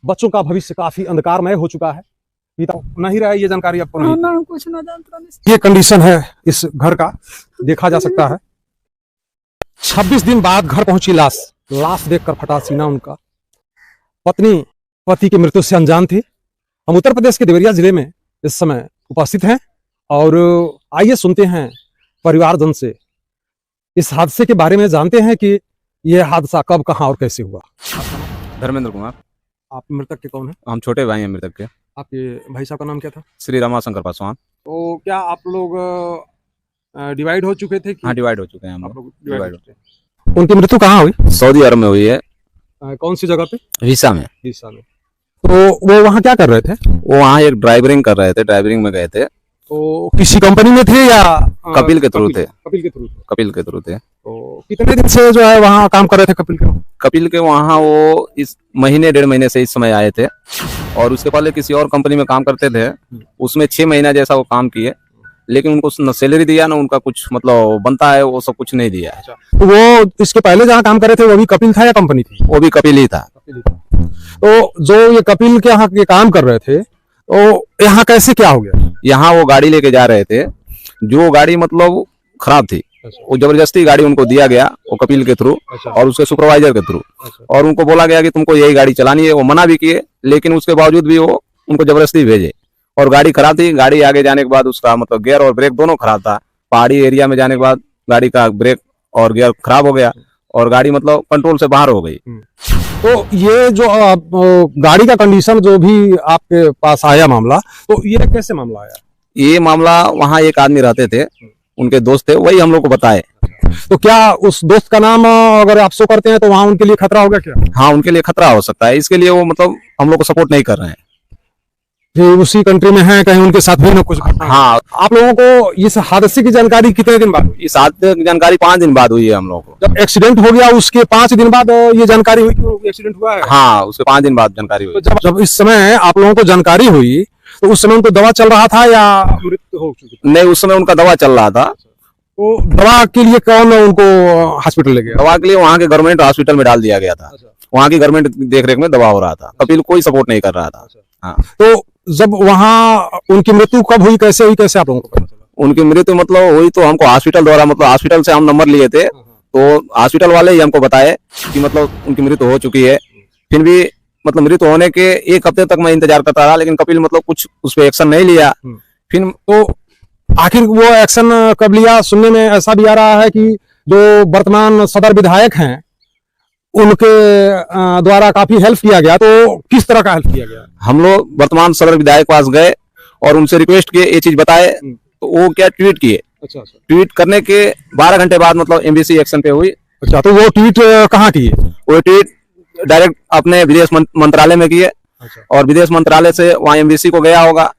बच्चों का भविष्य काफी अंधकारमय हो चुका है। पिता नहीं रहा है, ये जानकारी आपको नहीं? ना कुछ ना जानता। ये कंडीशन है इस घर का, देखा जा सकता है। 26 दिन बाद घर पहुंची लाश देखकर फटा सीना उनका। पत्नी पति की मृत्यु से अनजान थी। हम उत्तर प्रदेश के देवरिया जिले में इस समय उपस्थित हैं और आइए सुनते हैं परिवारजन से इस हादसे के बारे में, जानते हैं कि यह हादसा कब, कहां और कैसे हुआ। धर्मेंद्र कुमार। आप मृतक के कौन है? हम छोटे भाई हैं मृतक के। आपके भाई साहब का नाम क्या था? श्री रमाशंकर पासवान। तो क्या आप लोग डिवाइड हो चुके थे कि? हाँ, डिवाइड हो चुके हैं हम आप लोग। लोग डिवाइड हो चुके। उनकी मृत्यु कहाँ हुई? सऊदी अरब में हुई है। कौन सी जगह पे? वीसा में। वीसा में। तो वो वहाँ क्या कर रहे थे? वो वहाँ एक ड्राइवरिंग कर रहे थे, ड्राइवरिंग में गए थे। तो किसी कंपनी में थे या कपिल के थ्रू थे? कपिल के थ्रू। कपिल के थ्रू थे। तो कितने दिन से जो है वहाँ काम कर रहे थे कपिल के? कपिल के वहाँ वो इस महीने 1.5 महीने से इस समय आए थे, और उसके पहले किसी और कंपनी में काम करते थे। उसमें 6 महीना जैसा वो काम किए, लेकिन उनको न सैलरी दिया ना उनका कुछ मतलब बनता है, वो सब कुछ नहीं दिया। तो वो इसके पहले जहाँ काम कर रहे थे वो भी कपिल था या कंपनी थी? वो भी कपिल ही था। तो जो ये कपिल के यहाँ के काम कर रहे थे, तो यहाँ कैसे क्या हो गया? यहाँ वो गाड़ी लेके जा रहे थे, जो गाड़ी मतलब खराब थी। वो जबरदस्ती गाड़ी उनको दिया गया, वो कपिल के थ्रू और उसके सुपरवाइजर के थ्रू, और उनको बोला गया कि तुमको यही गाड़ी चलानी है। वो मना भी किए, लेकिन उसके बावजूद भी वो उनको जबरदस्ती भेजे। और गाड़ी खराब थी। गाड़ी आगे जाने के बाद उसका मतलब गियर और ब्रेक दोनों खराब था। पहाड़ी एरिया में जाने के बाद गाड़ी का ब्रेक और गियर खराब हो गया और गाड़ी मतलब कंट्रोल से बाहर हो गई। तो ये जो गाड़ी का कंडीशन जो भी आपके पास आया मामला, तो ये कैसे मामला आया? ये मामला वहाँ एक आदमी रहते थे, उनके दोस्त थे, वही हम लोग को बताए। तो क्या उस दोस्त का नाम अगर आप शो करते हैं तो वहाँ उनके लिए खतरा होगा क्या? हाँ, उनके लिए खतरा हो सकता है, इसके लिए वो मतलब हम लोग को सपोर्ट नहीं कर रहे हैं। फिर उसी कंट्री में हैं, कहीं उनके साथ भी ना कुछ? हाँ। आप लोगों को इस हादसे की जानकारी कितने दिन बाद? इस हादसे की जानकारी 5 दिन बाद हुई है हम लोग को। जब एक्सीडेंट हो गया उसके 5 दिन बाद ये जानकारी हुई कि एक्सीडेंट हुआ है? हाँ, उसके 5 दिन बाद जानकारी हुई। तो जब इस समय आप लोगों को जानकारी हुई तो उस समय उनको दवा चल रहा था या मृत्यु हो चुकी थी? नहीं, उस समय उनका दवा चल रहा था। तो दवा के लिए कौन उनको हॉस्पिटल ले गया? दवा के लिए वहाँ के गवर्नमेंट हॉस्पिटल में डाल दिया गया था। वहाँ की गवर्नमेंट देखरेख में दवा हो रहा था। कपिल कोई सपोर्ट नहीं कर रहा था। हाँ। तो जब वहाँ उनकी मृत्यु कब हुई, कैसे हुई, कैसे आप लोगों को पता चला? उनकी मृत्यु मतलब हुई तो हमको हॉस्पिटल द्वारा, मतलब हॉस्पिटल से हम नंबर लिए थे, तो हॉस्पिटल वाले ही हमको बताए कि मतलब उनकी मृत्यु हो चुकी है। फिर भी मतलब मृत्यु होने के 1 हफ्ते तक मैं इंतजार करता रहा, लेकिन कपिल मतलब कुछ उस पर एक्शन नहीं लिया। फिर तो आखिर वो एक्शन कब लिया? सुनने में ऐसा भी आ रहा है कि जो वर्तमान सदर विधायक हैं उनके द्वारा काफी हेल्प किया गया। तो किस तरह का हेल्प किया गया? हम लोग वर्तमान सदर विधायक पास गए और उनसे रिक्वेस्ट किए, ये चीज बताए, तो वो क्या ट्वीट किए। अच्छा। ट्वीट करने के 12 घंटे बाद मतलब एमबीसी एक्शन पे हुई। अच्छा, तो वो ट्वीट कहाँ किए? वो ट्वीट डायरेक्ट अपने विदेश मंत्रालय में किए। और विदेश मंत्रालय से वहाँ एमबीसी को गया होगा,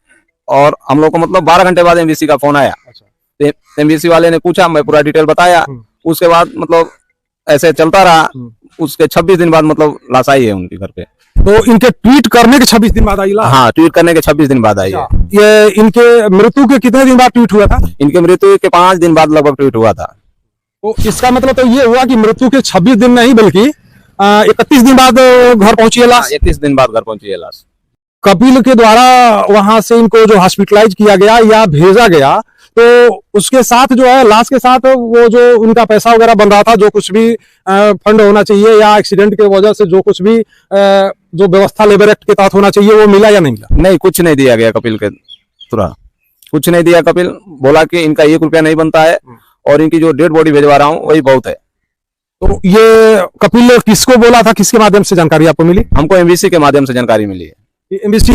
और हम लोग को मतलब 12 घंटे बाद एमबीसी का फोन आया। एमबीसी वाले ने पूछा, मैं पूरा डिटेल बताया। उसके बाद मतलब ऐसे चलता रहा। उसके 26 दिन बाद मतलब लाश आई है उनके घर पे। तो इनके ट्वीट करने के 26 दिन बाद आई लाश? हाँ, ट्वीट करने के 26 दिन बाद आई है। ये इनके मृत्यु के कितने दिन बाद ट्वीट हुआ था? इनके मृत्यु के 5 दिन बाद लगभग ट्वीट हुआ था। तो इसका मतलब तो ये हुआ कि मृत्यु के 26 दिन नहीं बल्कि 31 दिन बाद घर पहुंची है लाश? 31 दिन बाद घर पहुंची है लाश। कपिल के द्वारा वहां से इनको जो हॉस्पिटलाइज किया गया या भेजा गया, तो उसके साथ जो है लाश के साथ वो जो उनका पैसा वगैरह बन रहा था, जो कुछ भी फंड होना चाहिए या एक्सीडेंट के वजह से जो कुछ भी जो व्यवस्था लेबर एक्ट के तहत होना चाहिए, वो मिला या नहीं मिला? नहीं, कुछ नहीं दिया गया कपिल के तुरंत, कुछ नहीं दिया। कपिल बोला कि इनका 1 रुपया नहीं बनता है और इनकी जो डेड बॉडी भेजवा रहा हूँ वही बहुत है। तो ये कपिल किसको बोला था, किसके माध्यम से जानकारी आपको मिली? हमको एमबीसी के माध्यम से जानकारी मिली है। एमबीसी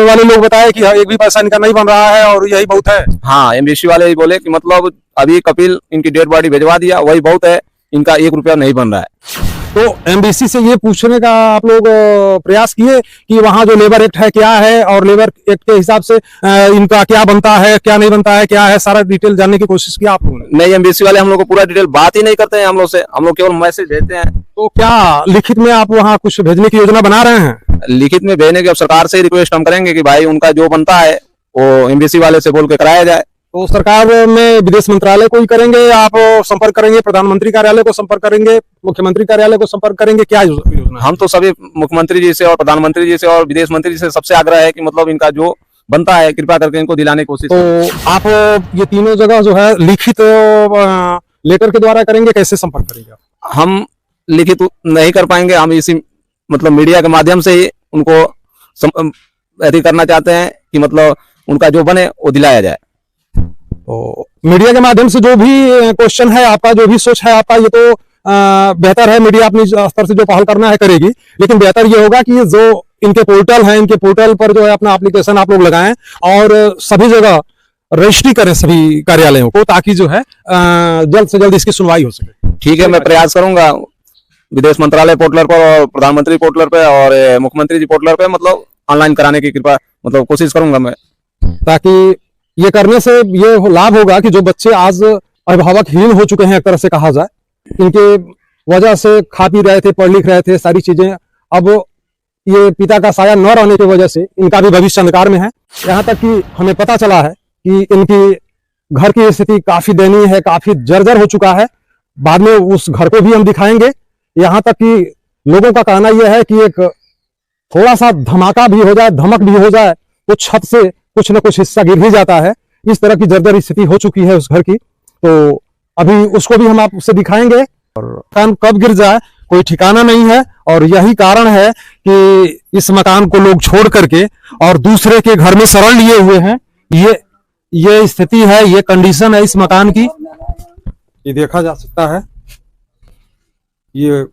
वाले लोग बताए कि एक भी पैसा इनका नहीं बन रहा है और यही बहुत है? हाँ, एमबीसी वाले ही बोले कि मतलब अभी कपिल इनकी डेड बॉडी भेजवा दिया, वही बहुत है, इनका 1 रुपया नहीं बन रहा है। तो एमबीसी से ये पूछने का आप लोग प्रयास किए कि वहाँ जो लेबर एक्ट है क्या है, और लेबर एक्ट के हिसाब से इनका क्या बनता है, क्या नहीं बनता है, क्या है, सारा डिटेल जानने की कोशिश की आप लोगों ने? नहीं, एमबीसी वाले हम लोग को पूरा डिटेल बात ही नहीं करते हैं हम लोग से, हम लोग केवल मैसेज भेजते हैं। तो क्या लिखित में आप वहाँ कुछ भेजने की योजना बना रहे हैं? लिखित में भेजने की अब सरकार से ही रिक्वेस्ट हम करेंगे कि भाई उनका जो बनता है वो एमबीसी वाले से बोल के कराया जाए। तो सरकार में विदेश मंत्रालय को ही करेंगे, आप संपर्क करेंगे, प्रधानमंत्री कार्यालय को संपर्क करेंगे, मुख्यमंत्री कार्यालय को संपर्क करेंगे, क्या योजना? हम तो सभी मुख्यमंत्री जी से और प्रधानमंत्री जी से और विदेश मंत्री जी से सबसे आग्रह है कि मतलब इनका जो बनता है कृपा करके इनको दिलाने की कोशिश तो आप ये तीनों जगह जो है लिखित लेटर के द्वारा करेंगे, कैसे संपर्क करेंगे आप? हम लिखित नहीं कर पाएंगे, हम इसी मतलब मीडिया के माध्यम से ही उनको ऐसी करना चाहते हैं कि मतलब उनका जो बने वो दिलाया जाए। तो मीडिया के माध्यम से जो भी क्वेश्चन है आपका, जो भी सोच है आपका, ये तो बेहतर है, मीडिया अपनी स्तर से जो पहल करना है करेगी, लेकिन बेहतर ये होगा कि जो इनके पोर्टल है, इनके पोर्टल पर जो है अपना एप्लीकेशन आप लोग लगाएं और सभी जगह रजिस्ट्री करें सभी कार्यालयों को, ताकि जो है जल्द से जल्द इसकी सुनवाई हो सके। ठीक है, मैं प्रयास करूंगा विदेश मंत्रालय पोर्टल पर और प्रधानमंत्री पोर्टल पे और मुख्यमंत्री जी पोर्टल पे मतलब ऑनलाइन कराने की कृपा मतलब कोशिश करूंगा मैं, ताकि ये करने से ये लाभ होगा कि जो बच्चे आज अभिभावकहीन हो चुके हैं, एक तरह से कहा जाए, इनके वजह से खा पी रहे थे, पढ़ लिख रहे थे, सारी चीजें, अब ये पिता का साया न रहने की वजह से इनका भी भविष्य अंधकार में है। यहाँ तक कि हमें पता चला है कि इनकी घर की स्थिति काफी दयनीय है, काफी जर्जर हो चुका है। बाद में उस घर को भी हम दिखाएंगे। यहाँ तक कि लोगों का कहना यह है कि एक थोड़ा सा धमाका भी हो जाए, धमक भी हो जाए, तो छत से कुछ न कुछ हिस्सा गिर ही जाता है। इस तरह की जर्जर स्थिति हो चुकी है उस घर की, तो अभी उसको भी हम आपसे दिखाएंगे। और मकान कब गिर जाए कोई ठिकाना नहीं है, और यही कारण है कि इस मकान को लोग छोड़ करके और दूसरे के घर में शरण लिए हुए हैं। ये स्थिति है, ये कंडीशन है इस मकान की। ये देखा जा सकता है, ये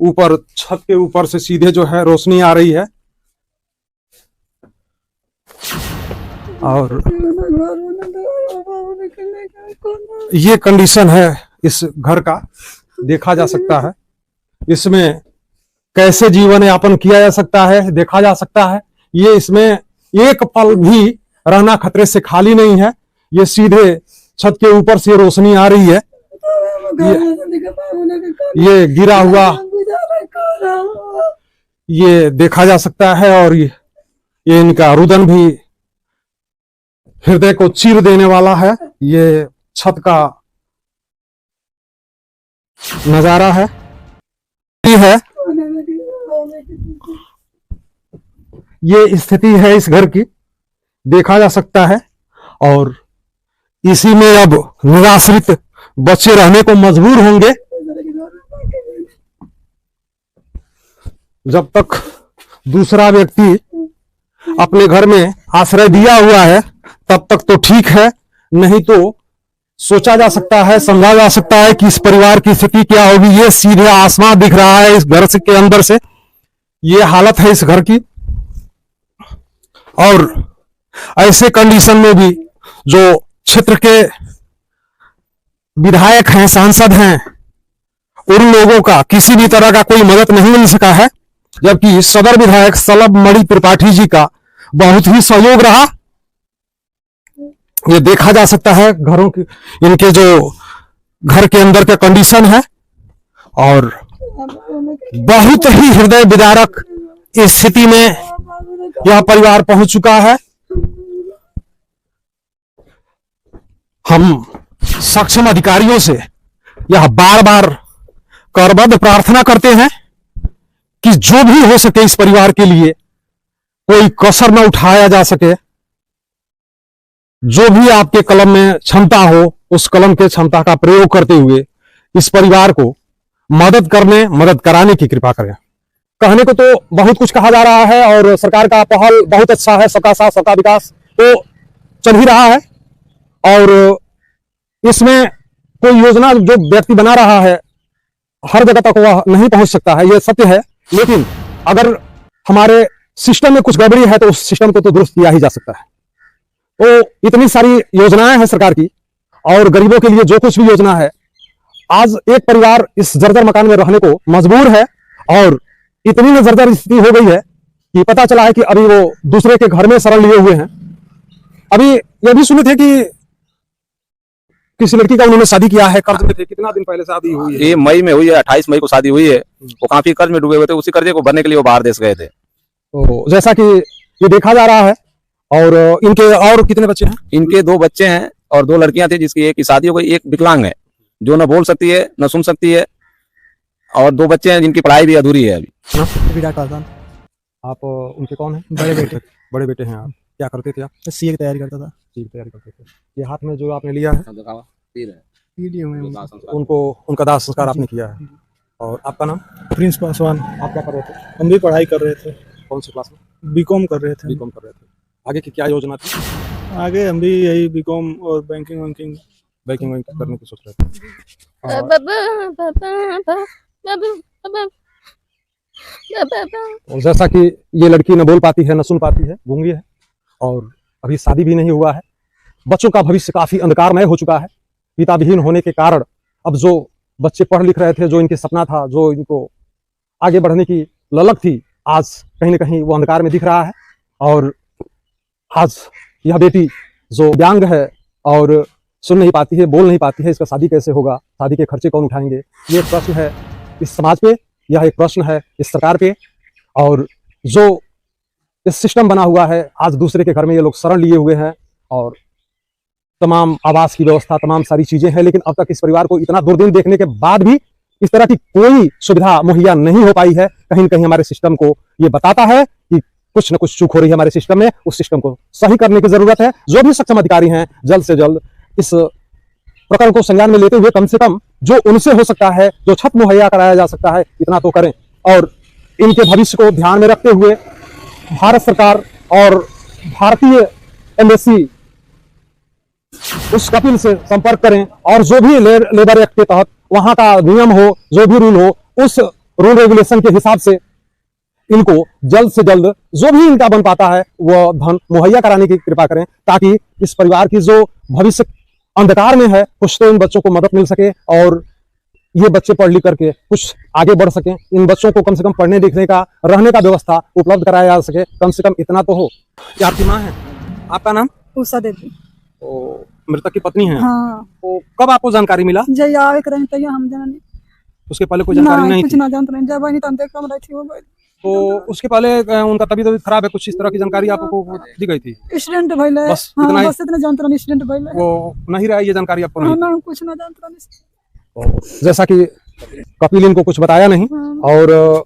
ऊपर छत के ऊपर से सीधे जो है रोशनी आ रही है, और ये कंडीशन है इस घर का, देखा जा सकता है। इसमें कैसे जीवन यापन किया जा सकता है देखा जा सकता है। ये इसमें एक पल भी रहना खतरे से खाली नहीं है। ये सीधे छत के ऊपर से रोशनी आ रही है, ये गिरा हुआ ये देखा जा सकता है, और ये इनका रुदन भी हृदय को चीर देने वाला है। ये छत का नजारा है। ये स्थिति है इस घर की, देखा जा सकता है, और इसी में अब निराश्रित बच्चे रहने को मजबूर होंगे। जब तक दूसरा व्यक्ति अपने घर में आश्रय दिया हुआ है तब तक तो ठीक है, नहीं तो सोचा जा सकता है, समझा जा सकता है कि इस परिवार की स्थिति क्या होगी। ये सीधे आसमान दिख रहा है इस घर के अंदर से, ये हालत है इस घर की। और ऐसे कंडीशन में भी जो क्षेत्र के विधायक हैं, सांसद हैं, उन लोगों का किसी भी तरह का कोई मदद नहीं मिल सका है, जबकि सदर विधायक सलभ मणि त्रिपाठी जी का बहुत ही सहयोग रहा। ये देखा जा सकता है घरों की, इनके जो घर के अंदर का कंडीशन है, और बहुत ही हृदय विदारक स्थिति में यह परिवार पहुंच चुका है। हम सक्षम अधिकारियों से यह बार बार करबद्ध प्रार्थना करते हैं कि जो भी हो सके इस परिवार के लिए कोई कसर न उठाया जा सके। जो भी आपके कलम में क्षमता हो, उस कलम के क्षमता का प्रयोग करते हुए इस परिवार को मदद कराने की कृपा करें। कहने को तो बहुत कुछ कहा जा रहा है, और सरकार का पहल बहुत अच्छा है, सबका साथ सबका विकास तो चल ही रहा है, और इसमें कोई योजना जो व्यक्ति बना रहा है हर जगह तक वह नहीं पहुंच सकता है, यह सत्य है। लेकिन अगर हमारे सिस्टम में कुछ गड़बड़ी है तो उस सिस्टम को तो दुरुस्त किया ही जा सकता है। तो इतनी सारी योजनाएं हैं सरकार की, और गरीबों के लिए जो कुछ भी योजना है, आज एक परिवार इस जर्जर मकान में रहने को मजबूर है, और इतनी न जर्जर स्थिति हो गई है कि पता चला है कि अभी वो दूसरे के घर में शरण लिए हुए हैं। अभी ये भी सुने थे कि किसी लड़की का उन्होंने शादी किया है, कर्ज में थे। कितना दिन पहले शादी हुई है? ये मई में हुई है, 28 मई को शादी हुई है। वो काफी कर्ज में डूबे हुए थे, उसी कर्जे को भरने के लिए वो बाहर देश गए थे। तो जैसा कि ये देखा जा रहा है, और इनके और कितने बच्चे हैं? इनके 2 बच्चे हैं, और 2 लड़कियां थी, जिसकी एक की शादी हो गई, एक विकलांग है जो न बोल सकती है न सुन सकती है, और 2 बच्चे हैं जिनकी पढ़ाई भी अधूरी है अभी। विराट पासवान। आप उनके कौन हैं? बड़े बेटे। बड़े बेटे हैं आप। क्या करते थे आप? सीए की तैयारी करता था। की तैयारी करते थे। ये हाथ में जो आपने लिया है, वीडियो में उनको उनका दाह संस्कार आपने किया है। और आपका नाम? प्रिंस पासवान। आप क्या कर रहे थे? हम भी पढ़ाई कर रहे थे, कौन सी क्लास में? बीकॉम कर रहे थे। बीकॉम कर रहे थे। आगे की क्या योजना थी? आगे हम भी यही बीकॉम और बैंकिंग वैंकिंग बैंकिंग करने की सोच रहे थे। और और जैसा कि ये लड़की न बोल पाती है न सुन पाती है, गूंगी है, और अभी शादी भी नहीं हुआ है, बच्चों का भविष्य काफी अंधकारमय हो चुका है। पिता विहीन होने के कारण अब जो बच्चे पढ़ लिख रहे थे, जो इनके सपना था, जो इनको आगे बढ़ने की ललक थी, आज कहीं ना कहीं वो अंधकार में दिख रहा है। और आज यह बेटी जो दिव्यांग है और सुन नहीं पाती है, बोल नहीं पाती है, इसका शादी कैसे होगा, शादी के खर्चे कौन उठाएंगे, ये एक प्रश्न है इस समाज पे, यह एक प्रश्न है इस सरकार पे। और जो इस सिस्टम बना हुआ है, आज दूसरे के घर में ये लोग शरण लिए हुए हैं, और तमाम आवास की व्यवस्था, तमाम सारी चीजें हैं, लेकिन अब तक इस परिवार को इतना दुर्दिन देखने के बाद भी इस तरह की कोई सुविधा मुहैया नहीं हो पाई है। कहीं न कहीं हमारे सिस्टम को ये बताता है कि कुछ न कुछ चूक हो रही है हमारे सिस्टम में। उस सिस्टम को सही करने की जरूरत है। जो भी सक्षम अधिकारी हैं, जल्द से जल्द इस प्रकरण को संज्ञान में लेते हुए कम से कम जो उनसे हो सकता है, जो छत मुहैया कराया जा सकता है, इतना तो करें। और इनके भविष्य को ध्यान में रखते हुए भारत सरकार और भारतीय एम्बेसी उस कपिल से संपर्क करें, और जो भी लेबर एक्ट के तहत वहां का नियम हो, जो भी रूल हो, उस रूल रेगुलेशन के हिसाब से इनको जल्द से जल्द जो भी इनका बन पाता है वह धन मुहैया कराने की कृपा करें, ताकि इस परिवार की जो भविष्य अंधकार में है, कुछ तो इन बच्चों को मदद मिल सके और ये बच्चे पढ़ लिख करके कुछ आगे बढ़ सकें। इन बच्चों को कम से कम पढ़ने लिखने का, रहने का व्यवस्था उपलब्ध कराया जा सके, कम से कम इतना तो हो। क्या आपकी माँ है? आपका नाम? उषा देवी। तो मृतक की पत्नी है। हाँ। तो कब आपको जानकारी मिला? जय आवे करें तो हम जाने। उसके पहले कोई जानकारी नहीं कुछ थी? ना जानते नहीं, जब नहीं तंते कम रही थी वो। तो उसके पहले उनका तबीयत खराब है, कुछ इस तरह की जानकारी आपको दी गई थी? एक्सीडेंट भइले। बस हाँ, इतना ही? बस इतना जानते नहीं, एक्सीडेंट भइले। वो नहीं रहा ये जानकारी आपको? नहीं। ना कुछ ना जानते नहीं। तो जैसा कि कपिल इनको कुछ बताया नहीं, और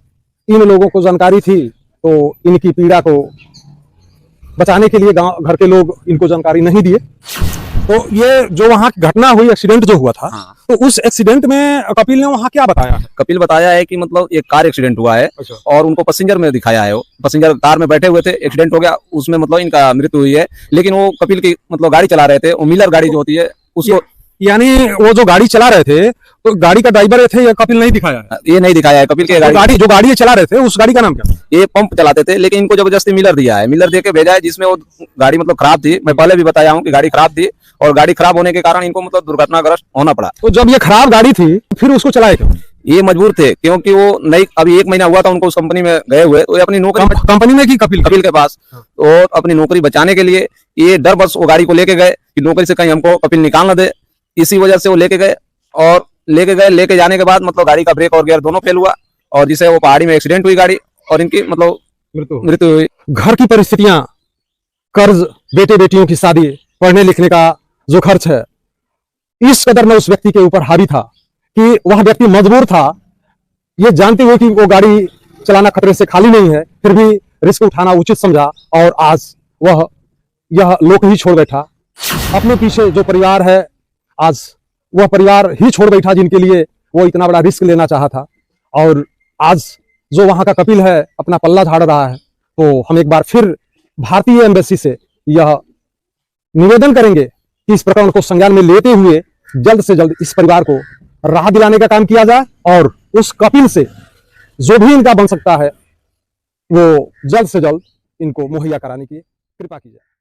इन लोगों को जानकारी थी, तो इनकी पीड़ा को बचाने के लिए गांव घर के लोग इनको जानकारी नहीं दिए। तो ये जो वहाँ की घटना हुई, एक्सीडेंट जो हुआ था, हाँ। तो उस एक्सीडेंट में कपिल ने वहाँ क्या बताया? कपिल बताया है कि मतलब एक कार एक्सीडेंट हुआ है, अच्छा। और उनको पैसेंजर में दिखाया है, वो पैसेंजर कार में बैठे हुए थे, एक्सीडेंट हो गया, उसमें मतलब इनका मृत्यु हुई है। लेकिन वो कपिल की मतलब गाड़ी चला रहे थे, वो मिलर गाड़ी जो होती है उसको, यानी वो जो गाड़ी चला रहे थे, तो गाड़ी का ड्राइवर ये थे, या कपिल नहीं दिखाया है? ये नहीं दिखाया है कपिल के जो गाड़ी ये चला रहे थे, उस गाड़ी का नाम क्या? ये पंप चलाते थे, लेकिन इनको जबरदस्ती मिलर दिया है, मिलर दे के भेजा है, जिसमें वो गाड़ी मतलब खराब थी। मैं पहले भी बताया हूँ कि गाड़ी खराब थी, और गाड़ी खराब होने के कारण इनको मतलब दुर्घटनाग्रस्त होना पड़ा। तो जब ये खराब गाड़ी थी, फिर उसको चलाए क्यों? ये मजबूर थे, क्योंकि वो नई, अभी 1 महीना हुआ था उनको उस कंपनी में गए हुए, तो ये अपनी नौकरी कंपनी में की कपिल के पास, तो अपनी नौकरी बचाने के लिए ये डर बस वो गाड़ी को लेके गए कि नौकरी से कहीं हमको कपिल निकाल न दे। इसी वजह से वो लेके गए, और लेके जाने के बाद मतलब गाड़ी का ब्रेक और गियर दोनों फेल हुआ, और जिससे वो पहाड़ी में एक्सीडेंट हुई गाड़ी, और इनकी मतलब मृत्यु हुई। घर की परिस्थितियां, कर्ज, बेटे बेटियों की शादी, पढ़ने लिखने का जो खर्च है, इस कदर में उस व्यक्ति के ऊपर हावी था कि वह व्यक्ति मजबूर था, ये जानते हुए कि वो गाड़ी चलाना खतरे से खाली नहीं है, फिर भी रिस्क उठाना उचित समझा, और आज वह यह लोक ही छोड़ बैठा। अपने पीछे जो परिवार है, आज वह परिवार ही छोड़ बैठा जिनके लिए वो इतना बड़ा रिस्क लेना चाहा था। और आज जो वहां का कपिल है अपना पल्ला झाड़ रहा है। तो हम एक बार फिर भारतीय एम्बेसी से यह निवेदन करेंगे कि इस प्रकरण को संज्ञान में लेते हुए जल्द से जल्द इस परिवार को राहत दिलाने का काम किया जाए, और उस कपिल से जो भी इनका बन सकता है वो जल्द से जल्द इनको मुहैया कराने की कृपा की जाए।